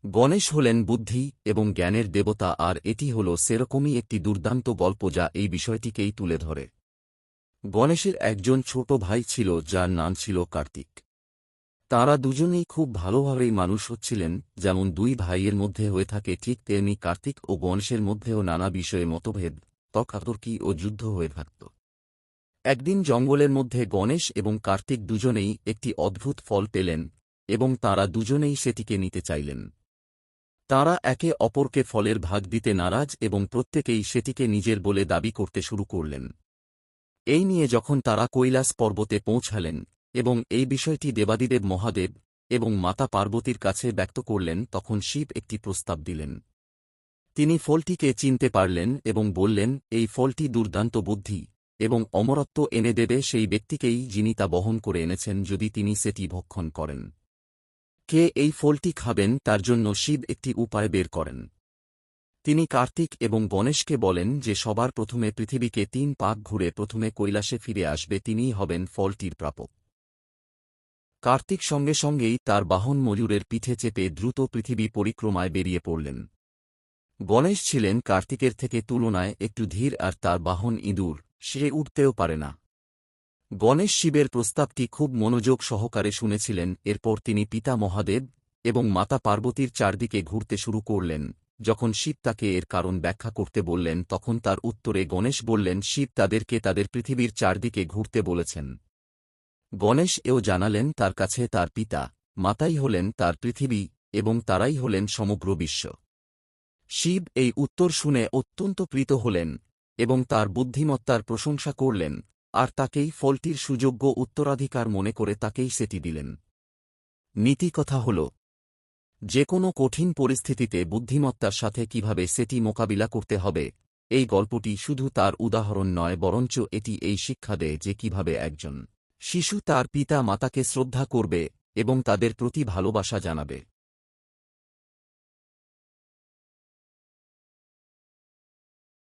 গণেশ হলেন বুদ্ধি এবং জ্ঞানের দেবতা, আর এটি হল সেরকমই একটি দুর্দান্ত গল্প যা এই বিষয়টিকেই তুলে ধরে। গণেশের একজন ছোট ভাই ছিল যার নাম ছিল কার্তিক। তাঁরা দুজনেই খুব ভালোভাবেই মানুষ হচ্ছিলেন, যেমন দুই ভাইয়ের মধ্যে হয়ে থাকে ঠিক তেমনি কার্তিক ও গণেশের মধ্যেও নানা বিষয়ে মতভেদ, তর্কাতর্কি ও যুদ্ধ হয়ে থাকত। একদিন জঙ্গলের মধ্যে গণেশ এবং কার্তিক দুজনেই একটি অদ্ভুত ফল পেলেন এবং তাঁরা দুজনেই সেটিকে নিতে চাইলেন। তাঁরা একে অপরকে ফলের ভাগ দিতে নারাজ এবং প্রত্যেকেই সেটিকে নিজের বলে দাবি করতে শুরু করলেন। এই নিয়ে যখন তারা কৈলাস পর্বতে পৌঁছালেন এবং এই বিষয়টি দেবাদিদেব মহাদেব এবং মাতা পার্বতীর কাছে ব্যক্ত করলেন, তখন শিব একটি প্রস্তাব দিলেন। তিনি ফলটিকে চিনতে পারলেন এবং বললেন, এই ফলটি দুর্দান্ত বুদ্ধি এবং অমরত্ব এনে দেবে সেই ব্যক্তিকেই যিনি তা বহন করে এনেছেন, যদি তিনি সেটি ভক্ষণ করেন। কে এই ফলটি খাবেন তার জন্য শিব একটি উপায় বের করেন। তিনি কার্তিক এবং গণেশকে বলেন যে সবার প্রথমে পৃথিবীকে ৩ পাক ঘুরে প্রথমে কৈলাসে ফিরে আসবে তিনিই হবেন ফলটির প্রাপক। কার্তিক সঙ্গে সঙ্গেই তার বাহন ময়ূরের পিঠে চেপে দ্রুত পৃথিবী পরিক্রমায় বেরিয়ে পড়লেন। গণেশ ছিলেন কার্তিকের থেকে তুলনায় একটু ধীর আর তার বাহন ইঁদুর, সে উঠতেও পারে না। গণেশ শিবের প্রস্তাবটি খুব মনোযোগ সহকারে শুনেছিলেন। এরপর তিনি পিতা মহাদেব এবং মাতা পার্বতীর চারদিকে ঘুরতে শুরু করলেন। যখন শিব তাকে এর কারণ ব্যাখ্যা করতে বললেন, তখন তার উত্তরে গণেশ বললেন শিব তাদেরকে তাদের পৃথিবীর চারদিকে ঘুরতে বলেছেন। গণেশ এও জানালেন তার কাছে তার পিতা মাতাই হলেন তার পৃথিবী এবং তারাই হলেন সমগ্র বিশ্ব। শিব এই উত্তর শুনে অত্যন্ত প্রীত হলেন এবং তার বুদ্ধিমত্তার প্রশংসা করলেন, আর তাকেই ফলটির সুযোগ্য উত্তরাধিকার মনে করে তাকেই সেটি দিলেন। নীতিকথা হল, যে কোনো কঠিন পরিস্থিতিতে বুদ্ধিমত্তার সাথে কিভাবে সেটি মোকাবিলা করতে হবে, এই গল্পটি শুধু তার উদাহরণ নয়, বরঞ্চ এটি এই শিক্ষা দেয় যে কিভাবে একজন শিশু তার পিতা মাতাকে শ্রদ্ধা করবে এবং তাদের প্রতি ভালোবাসা জানাবে।